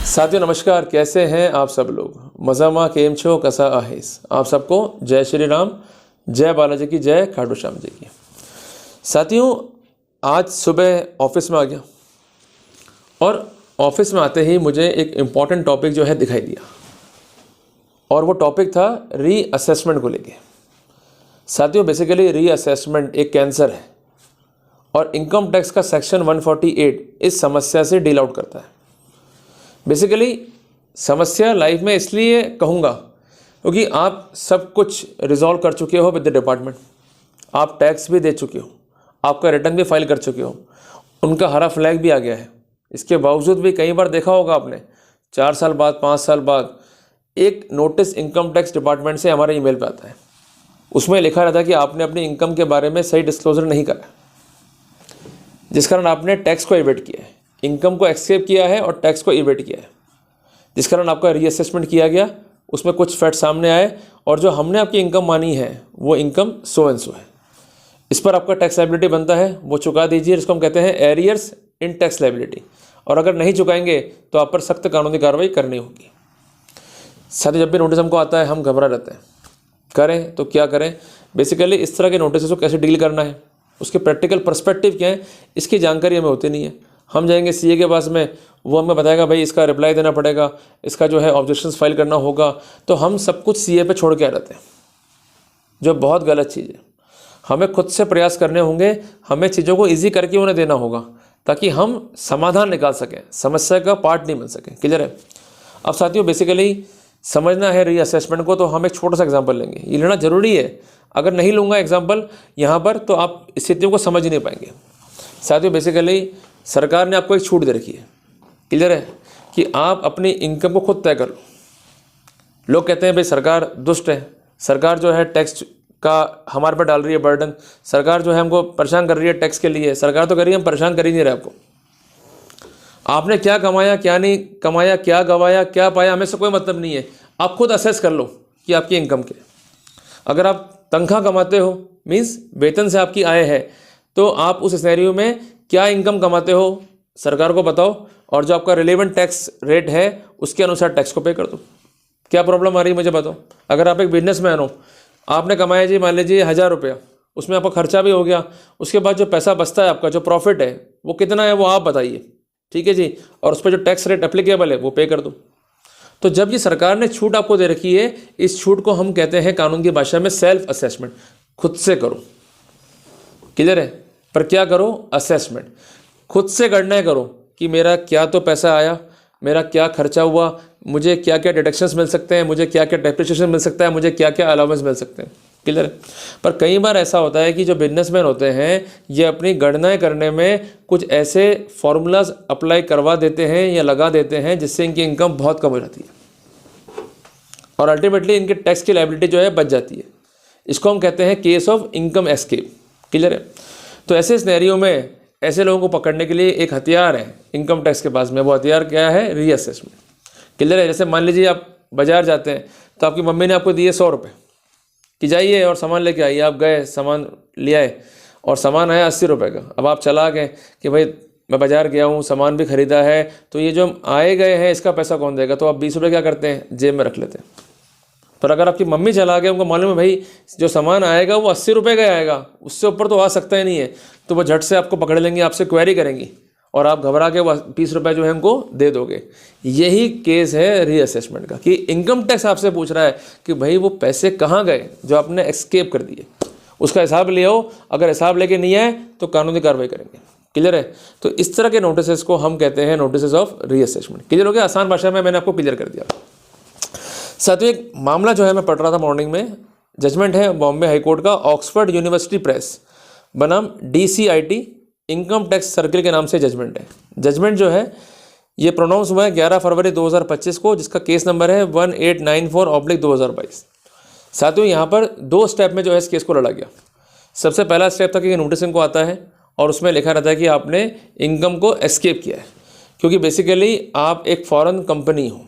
साथियों नमस्कार, कैसे हैं आप सब लोग। मजामा केम छो कसा आहेस। आप सबको जय श्री राम, जय बालाजी की, जय खाटू श्याम जी की। साथियों आज सुबह ऑफिस में आ गया और ऑफिस में आते ही मुझे एक इम्पॉर्टेंट टॉपिक जो है दिखाई दिया और वो टॉपिक था रीअसेसमेंट को लेके। साथियों बेसिकली रीअसेसमेंट एक कैंसर है और इनकम टैक्स का सेक्शन 148 इस समस्या से डील आउट करता है। बेसिकली समस्या लाइफ में इसलिए कहूँगा क्योंकि आप सब कुछ रिजॉल्व कर चुके हो विद द डिपार्टमेंट। आप टैक्स भी दे चुके हो, आपका रिटर्न भी फाइल कर चुके हो, उनका हरा फ्लैग भी आ गया है। इसके बावजूद भी कई बार देखा होगा आपने 4 साल बाद 5 साल बाद एक नोटिस इनकम टैक्स डिपार्टमेंट से हमारे ईमेल पे आता है। उसमें लिखा रहता है कि आपने अपनी इनकम के बारे में सही डिस्क्लोजर नहीं करा, जिस कारण आपने टैक्स को इवेट किया है, इनकम को एक्सेप्ट किया है और टैक्स को इवेट किया है, जिस कारण आपका रीअसेसमेंट किया गया। उसमें कुछ फैक्ट सामने आए और जो हमने आपकी इनकम मानी है वो इनकम सो एंड सो है। इस पर आपका टैक्स लायबिलिटी बनता है, वो चुका दीजिए, जिसको हम कहते हैं एरियर्स इन टैक्स लायबिलिटी। और अगर नहीं चुकाएंगे तो आप पर सख्त कानूनी कार्रवाई करनी होगी। साथ ही जब भी नोटिस हमको आता है हम घबरा रहते हैं, करें तो क्या करें। बेसिकली इस तरह के नोटिस को कैसे डील करना है, उसके प्रैक्टिकल पर्सपेक्टिव क्या है, इसकी जानकारी हमें होती नहीं है। हम जाएंगे सीए के पास में, वो हमें बताएगा भाई इसका रिप्लाई देना पड़ेगा, इसका जो है ऑब्जेक्शंस फाइल करना होगा, तो हम सब कुछ सीए पे छोड़ के आ जाते हैं, जो बहुत गलत चीज़ है। हमें खुद से प्रयास करने होंगे, हमें चीज़ों को ईजी करके उन्हें देना होगा ताकि हम समाधान निकाल सकें, समस्या का पार्ट नहीं बन सकें। क्लियर है। अब साथियों बेसिकली समझना है रीअसेसमेंट को, तो हम एक छोटा सा एग्जाम्पल लेंगे। ये लेना जरूरी है, अगर नहीं लूँगा एग्जाम्पल यहाँ पर तो आप स्थितियों को समझ ही नहीं पाएंगे। साथियों बेसिकली सरकार ने आपको एक छूट दे रखी है, क्लियर है, कि आप अपनी इनकम को खुद तय कर लो। लोग कहते हैं भाई सरकार दुष्ट है, सरकार जो है टैक्स का हमारे पर डाल रही है बर्डन, सरकार जो है हमको परेशान कर रही है टैक्स के लिए। सरकार तो कर रही है, हम परेशान कर ही नहीं रहे आपको। आपने क्या कमाया, क्या नहीं कमाया, क्या गवाया, क्या पाया, हमें से कोई मतलब नहीं है। आप खुद असेस कर लो कि आपकी इनकम के, अगर आप तनख्वाह कमाते हो मीन्स वेतन से आपकी आय है, तो आप उस सिनेरियो में क्या इनकम कमाते हो सरकार को बताओ और जो आपका रिलेवेंट टैक्स रेट है उसके अनुसार टैक्स को पे कर दो। क्या प्रॉब्लम आ रही है मुझे बताओ। अगर आप एक बिजनेसमैन हो, आपने कमाया जी मान लीजिए 1000 रुपया, उसमें आपका खर्चा भी हो गया, उसके बाद जो पैसा बचता है आपका, जो प्रॉफिट है वो कितना है वो आप बताइए, ठीक है जी, और उस पर जो टैक्स रेट एप्लीकेबल है वो पे कर दो। तो जब ये सरकार ने छूट आपको दे रखी है, इस छूट को हम कहते हैं कानून की भाषा में सेल्फ असेसमेंट। खुद से करो, क्लियर है, पर क्या करो, असेसमेंट खुद से गणना करो कि मेरा क्या तो पैसा आया, मेरा क्या खर्चा हुआ, मुझे क्या क्या डिडक्शंस मिल सकते हैं, मुझे क्या क्या डेप्रिसिएशन मिल सकता है, मुझे क्या क्या अलाउंस मिल सकते हैं। क्लियर है। पर कई बार ऐसा होता है कि जो बिजनेसमैन होते हैं ये अपनी गणनाएं करने में कुछ ऐसे फॉर्मूलाज अप्लाई करवा देते हैं या लगा देते हैं जिससे इनकी इनकम बहुत कम हो जाती है और अल्टीमेटली इनके टैक्स की लायबिलिटी जो है बच जाती है। इसको हम कहते हैं case of income escape. Clear है। तो ऐसे सिनेरियो में ऐसे लोगों को पकड़ने के लिए एक हथियार है इनकम टैक्स के पास में। वो हथियार क्या है, रीअसेसमेंट। क्लियर है। जैसे मान लीजिए आप बाजार जाते हैं तो आपकी मम्मी ने आपको दिए 100 रुपये कि जाइए और सामान लेके आइए। आप गए, सामान ले आए और सामान आया 80 रुपये का। अब आप चला गए कि भाई मैं बाजार गया हूँ, सामान भी खरीदा है, तो ये जो आए गए हैं इसका पैसा कौन देगा। तो आप 20 रुपये क्या करते हैं, जेब में रख लेते हैं। पर अगर आपकी मम्मी चला गए, उनको मालूम है भाई जो सामान आएगा वो 80 रुपये का आएगा, उससे ऊपर तो आ सकता ही नहीं है, तो वो झट से आपको पकड़ लेंगे, आपसे क्वेरी करेंगी और आप घबरा के 20 रुपये जो है हमको दे दोगे। यही केस है रीअसेसमेंट का कि इनकम टैक्स आपसे पूछ रहा है कि भाई वो पैसे कहाँ गए जो आपने एस्केप कर दिए, उसका हिसाब ले आओ। अगर हिसाब लेके नहीं आए तो कानूनी कार्रवाई करेंगे। क्लियर है। तो इस तरह के नोटिस को हम कहते हैं नोटिस ऑफ रीअसेसमेंट। क्लियर हो गया। आसान भाषा में मैंने आपको क्लियर कर दिया। साथियों एक मामला जो है मैं पढ़ रहा था मॉर्निंग में, जजमेंट है बॉम्बे हाई कोर्ट का, ऑक्सफोर्ड यूनिवर्सिटी प्रेस बनाम DCIT इनकम टैक्स सर्किल के नाम से जजमेंट है। जजमेंट जो है ये प्रोनाउंस हुआ है 11 फरवरी 2025 को, जिसका केस नंबर है 1894/2022। साथियों यहाँ पर 2 स्टेप में जो है इस केस को लड़ा गया। सबसे पहला स्टेप था कि नोटिस इनको आता है और उसमें लिखा रहता है कि आपने इनकम को एस्केप किया है, क्योंकि बेसिकली आप एक फॉरेन कंपनी हो,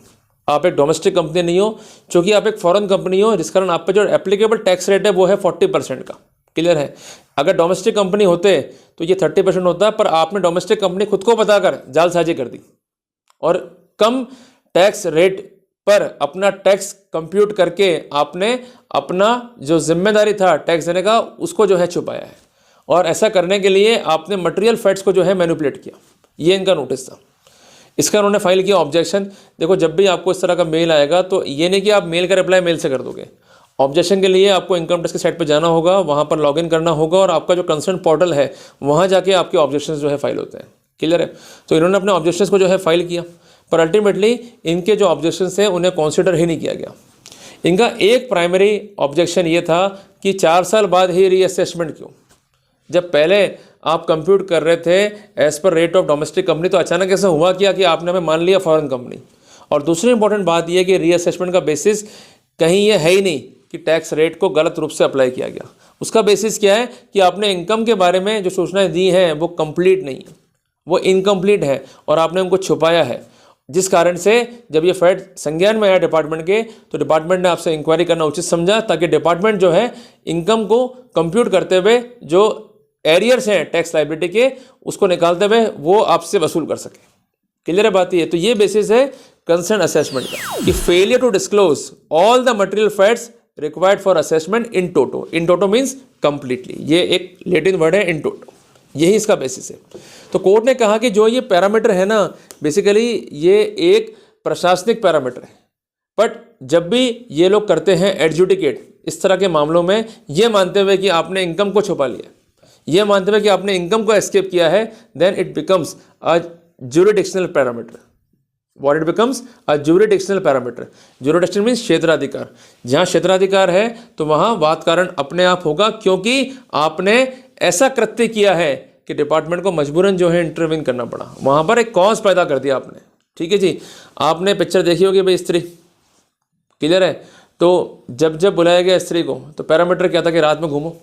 आप एक डोमेस्टिक कंपनी नहीं हो। चूँकि आप एक फॉरेन कंपनी हो जिस कारण आप पे जो एप्लीकेबल टैक्स रेट है वो है 40% का। क्लियर है। अगर डोमेस्टिक कंपनी होते तो ये 30% होता, पर आपने डोमेस्टिक कंपनी खुद को बताकर जालसाजी कर दी और कम टैक्स रेट पर अपना टैक्स कंप्यूट करके आपने अपना जो जिम्मेदारी था टैक्स देने का उसको जो है छुपाया है, और ऐसा करने के लिए आपने मटेरियल फैक्ट्स को जो है मैनिपुलेट किया। ये इनका नोटिस था। इसका उन्होंने फाइल किया ऑब्जेक्शन। देखो, जब भी आपको इस तरह का मेल आएगा तो ये नहीं कि आप मेल का रिप्लाई मेल से कर दोगे। ऑब्जेक्शन के लिए आपको इनकम टैक्स की साइट पर जाना होगा, वहाँ पर लॉगिन करना होगा, और आपका जो कंसर्न पोर्टल है वहाँ जाके आपके ऑब्जेक्शन जो है फाइल होते हैं। क्लियर है? तो इन्होंने अपने ऑब्जेक्शन को जो है फाइल किया, पर अल्टीमेटली इनके जो ऑब्जेक्शन हैं उन्हें कंसिडर ही नहीं किया गया। इनका एक प्राइमरी ऑब्जेक्शन ये था कि 4 साल बाद ही रीअसेसमेंट क्यों? जब पहले आप कंप्यूट कर रहे थे as per rate of domestic company, तो अचानक ऐसा हुआ क्या कि आपने हमें मान लिया फॉरेन कंपनी। और दूसरी इंपॉर्टेंट बात यह कि रीअसेसमेंट का बेसिस कहीं ये है ही नहीं कि टैक्स रेट को गलत रूप से अप्लाई किया गया। उसका बेसिस क्या है कि आपने इनकम के बारे में जो सूचनाएं दी हैं वो कंप्लीट नहीं है, वो इनकम्प्लीट है, और आपने उनको छुपाया है। जिस कारण से जब ये फैक्ट संज्ञान में आया डिपार्टमेंट के, तो डिपार्टमेंट ने आपसे इंक्वायरी करना उचित समझा, ताकि डिपार्टमेंट जो है इनकम को कंप्यूट करते हुए जो एरियर्स हैं टैक्स लाइबिलिटी के, उसको निकालते हुए वो आपसे वसूल कर सके। क्लियर है बात? ये तो ये बेसिस है कंसर्न असेसमेंट का, कि failure to disclose all the material facts required for assessment in toto. In toto means completely, ये एक लैटिन वर्ड है इन टोटो, यही इसका बेसिस है। तो कोर्ट ने कहा कि जो ये पैरामीटर है ना, बेसिकली ये एक प्रशासनिक पैरामीटर है, बट जब भी ये लोग करते हैं एडजुडिकेट इस तरह के मामलों में, ये मानते हुए कि आपने इनकम को छुपा लिया, ये मानते हुए कि आपने इनकम को एस्केप किया है, then it becomes a jurisdictional parameter. What it becomes? A jurisdictional parameter. Jurisdiction means क्षेत्राधिकार। जहाँ क्षेत्राधिकार है तो वहाँ वाद कारण अपने आप होगा, क्योंकि आपने ऐसा कृत्य किया है कि डिपार्टमेंट को मजबूरन जो है इंटरवीन करना पड़ा। वहाँ पर एक कॉज पैदा कर दिया आपने। ठीक है जी, आपने पिक्चर देखी होगी भाई, स्त्री। क्लियर है? तो जब जब बुलाया गया स्त्री को, तो पैरामीटर क्या था कि रात में घूमो।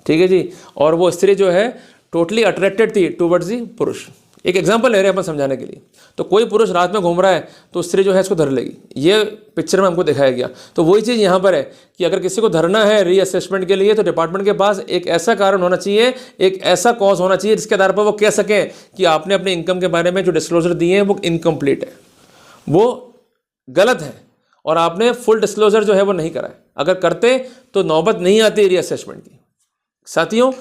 ठीक है जी, और वो स्त्री जो है टोटली अट्रैक्टेड थी टूवर्ड्स दी पुरुष। एक एग्जांपल ले रहे हैं अपन समझाने के लिए। तो कोई पुरुष रात में घूम रहा है तो स्त्री जो है इसको धर लेगी, ये पिक्चर में हमको दिखाया गया। तो वही चीज़ यहाँ पर है कि अगर किसी को धरना है रीअसेसमेंट के लिए, तो डिपार्टमेंट के पास एक ऐसा कारण होना चाहिए, एक ऐसा कॉज होना चाहिए जिसके आधार पर वो कह सकें कि आपने अपने इनकम के बारे में जो डिस्क्लोजर दिए हैं वो इनकम्प्लीट है, वो गलत है, और आपने फुल डिस्क्लोजर जो है वो नहीं करा है। अगर करते तो नौबत नहीं आती रीअसेसमेंट की। साथियों,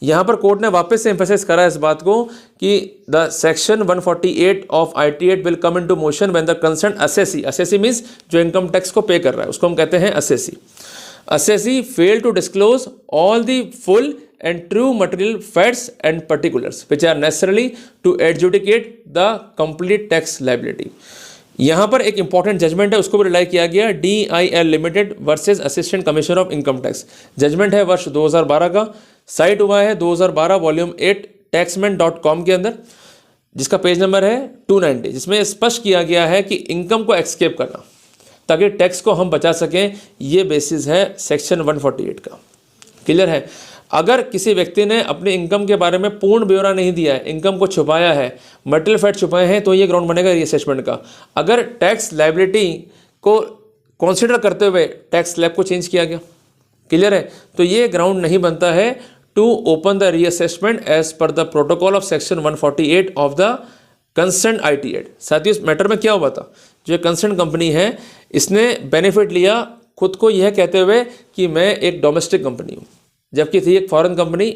यहाँ पर कोर्ट ने वापस से एम्फेसाइज करा इस बात को कि the section 148 of IT act will come into motion when the concern assessee, assessee means जो इनकम टैक्स को पे कर रहा है उसको हम कहते हैं assessee, assessee fail to disclose all the full and true material facts and particulars which are necessary to adjudicate the complete tax liability. यहाँ पर एक इंपॉर्टेंट जजमेंट है, उसको भी रिलाई किया गया, DIL limited versus assistant commissioner of income tax. Judgement है वर्ष 2012 का, साइट हुआ है 2012 वॉल्यूम 8 taxman.com के अंदर, जिसका पेज नंबर है 290, जिसमें स्पष्ट किया गया है कि इनकम को एक्सकेप करना ताकि टैक्स को हम बचा सकें, ये बेसिस है सेक्शन 148 का। क्लियर है? अगर किसी व्यक्ति ने अपने इनकम के बारे में पूर्ण ब्यौरा नहीं दिया है, इनकम को छुपाया है, मटेरियल फैक्ट छुपाए हैं, तो ये ग्राउंड बनेगा रीअसेसमेंट का। अगर टैक्स लायबिलिटी को कंसीडर करते हुए टैक्स स्लैब को चेंज किया गया, क्लियर है, तो ये ग्राउंड नहीं बनता है to open the reassessment as per the protocol of section 148 of the concern IT act. साथियों, इस मैटर में क्या हुआ था, जो कंसर्न कंपनी है इसने बेनिफिट लिया खुद को यह कहते हुए कि मैं एक डोमेस्टिक कंपनी हूँ, जबकि थी एक foreign company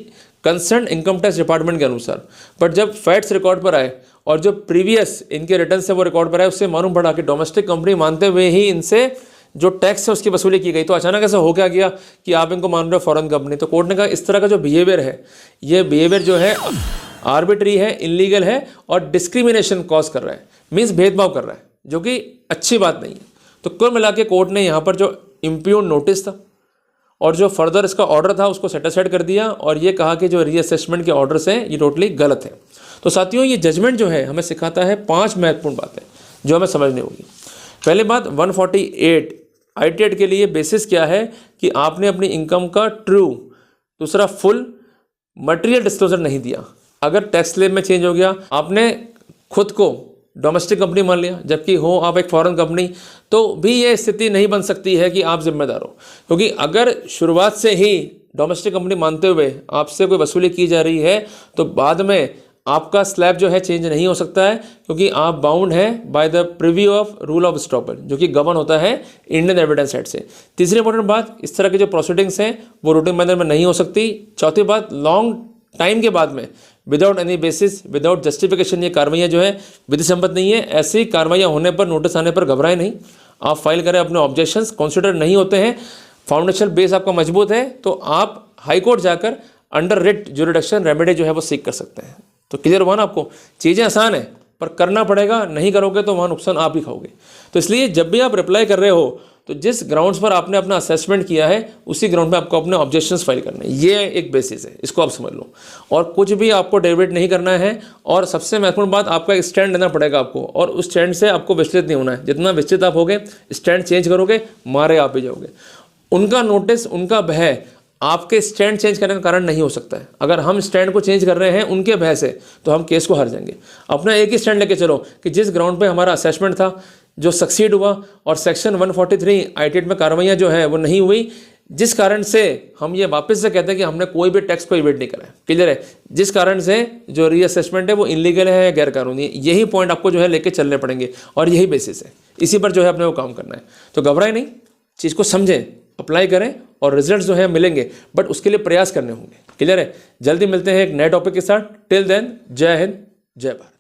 concern income tax department के अनुसार। बट जब फैक्ट्स रिकॉर्ड पर आए और जो प्रीवियस इनके रिटर्न से वो रिकॉर्ड पर आए, उससे मालूम पड़ा कि डोमेस्टिक कंपनी मानते हुए ही इनसे जो टैक्स है उसकी वसूली की गई। तो अचानक ऐसा हो क्या गया कि आप इनको मान रहे हो फॉरेन कंपनी। तो कोर्ट ने कहा इस तरह का जो बिहेवियर है, ये बिहेवियर जो है आर्बिट्री है, इलीगल है और डिस्क्रिमिनेशन कॉज कर रहा है, मीन्स भेदभाव कर रहा है, जो कि अच्छी बात नहीं है। तो कुल मिला के कोर्ट ने यहाँ पर जो इम्प्यून नोटिस था और जो फर्दर इसका ऑर्डर था उसको सेटिस्फाइड कर दिया, और ये कहा कि जो रीअसेसमेंट के ऑर्डर्स हैं ये टोटली गलत है। तो साथियों, ये जजमेंट जो है हमें सिखाता है 5 महत्वपूर्ण बातें जो हमें समझनी होगी। पहली बात, 148 IT एक्ट के लिए बेसिस क्या है कि आपने अपनी इनकम का ट्रू, दूसरा फुल मटेरियल डिस्क्लोजर नहीं दिया। अगर टैक्स स्लैब में चेंज हो गया, आपने खुद को डोमेस्टिक कंपनी मान लिया जबकि हो आप एक फॉरेन कंपनी, तो भी ये स्थिति नहीं बन सकती है कि आप जिम्मेदार हो, क्योंकि अगर शुरुआत से ही डोमेस्टिक कंपनी मानते हुए आपसे कोई वसूली की जा रही है, तो बाद में आपका स्लैब जो है चेंज नहीं हो सकता है, क्योंकि आप बाउंड हैं by the preview of rule of stopper, जो कि गवर्न होता है इंडियन एविडेंस एक्ट से। तीसरी इंपॉर्टेंट बात, इस तरह की जो प्रोसीडिंग्स हैं वो रूटीन मैनर में नहीं हो सकती। चौथी बात, लॉन्ग टाइम के बाद में without any basis, without justification ये कार्रवाइयाँ जो है विधि सम्मत नहीं है। ऐसी कार्रवाइयाँ होने पर, नोटिस आने पर घबराएं नहीं, आप फाइल करें अपने ऑब्जेक्शंस, कंसिडर नहीं होते हैं, फाउंडेशन बेस आपका मजबूत है, तो आप हाई कोर्ट जाकर अंडर रिट ज्यूरिडिक्शन रेमेडी जो है वो सीख कर सकते हैं। तो क्लियर हुआ ना आपको, चीज़ें आसान है पर करना पड़ेगा, नहीं करोगे तो वहाँ नुकसान आप ही खाओगे। तो इसलिए जब भी आप रिप्लाई कर रहे हो तो जिस ग्राउंड्स पर आपने अपना असेसमेंट किया है उसी ग्राउंड पे आपको अपने ऑब्जेक्शंस फाइल करने हैं, ये एक बेसिस है, इसको आप समझ लो। और कुछ भी आपको डेविएट नहीं करना है, और सबसे महत्वपूर्ण बात, आपका एक स्टैंड लेना पड़ेगा आपको, और उस स्टैंड से आपको विचलित नहीं होना है। जितना विचलित आप होगे, स्टैंड चेंज करोगे, मारे आप ही जाओगे। उनका नोटिस, उनका भय आपके स्टैंड चेंज करने का कारण नहीं हो सकता है। अगर हम स्टैंड को चेंज कर रहे हैं उनके भय से, तो हम केस को हार जाएंगे। अपना एक ही स्टैंड लेके चलो कि जिस ग्राउंड पे हमारा असेसमेंट था जो सक्सीड हुआ, और सेक्शन 143 आईटी में कार्रवाइयाँ जो है वो नहीं हुई, जिस कारण से हम ये वापस से कहते हैं कि हमने कोई भी टैक्स को इवेट नहीं करा है। क्लियर है? जिस कारण से जो रीअसेसमेंट है वो इलीगल है या गैर कानूनी है, यही पॉइंट आपको जो है लेके चलने पड़ेंगे, और यही बेसिस है, इसी पर जो है अपने को काम करना है। तो घबराएं नहीं, चीज़ को समझें, अप्लाई करें, और रिजल्ट जो है मिलेंगे, बट उसके लिए प्रयास करने होंगे। क्लियर है? जल्दी मिलते हैं एक नए टॉपिक के साथ। टिल देन, जय हिंद, जय भारत।